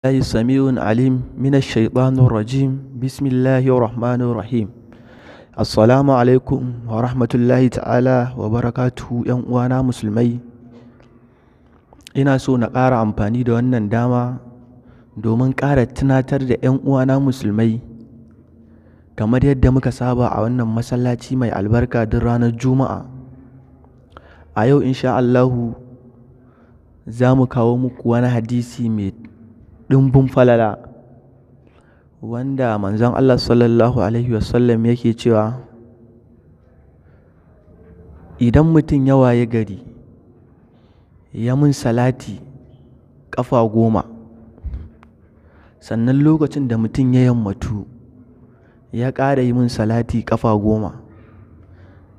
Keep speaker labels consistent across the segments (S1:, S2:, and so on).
S1: الله السميع العليم من الشيطان الرجيم بسم الله الرحمن الرحيم السلام عليكم ورحمة الله تعالى وبركاته ‘yan uwana musulmai. Ina so na ƙara amfani da wannan dama domin ƙara tunatar da ‘yan uwana musulmai kamar yadda muka saba a wannan masallaci mai albarka duk ranar Juma'a. A yau insha Allahu za mu kawo muku wani hadisi mai ɗumbin falala wanda manzon Allah sallallahu alaihi wasallam yake cewa idan mutum ya waye gari ya mun salati ƙafa 10, sannan lokacin da mutum ya yammatu ya ƙara yi mun salati ƙafa 10,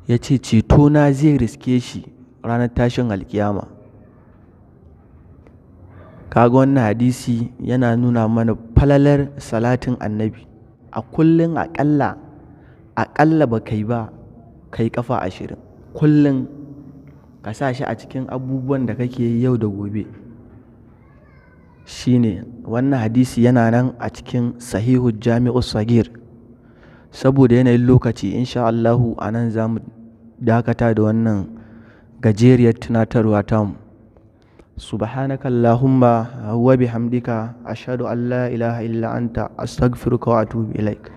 S1: ya ce cetona zai riske shi ranar tashin alkiyama. Kaga wannan hadisi yana nuna mana falalar salatin annabi. A kullum aƙalla ba kai ba kai ƙafa 20 kullum, ka sa shi a cikin abubuwan da kake yi yau da gobe. Shine wannan hadisi yana nan a cikin sahihu jami'u sagir. Saboda yanayin lokaci insha Allahu a nan za mu dakata da wannan gajeriyar tunatarwa tamu. Subhanaka Allahumma wa bihamdika ashhadu an la ilaha illa anta astaghfiruka wa atubu ilaik.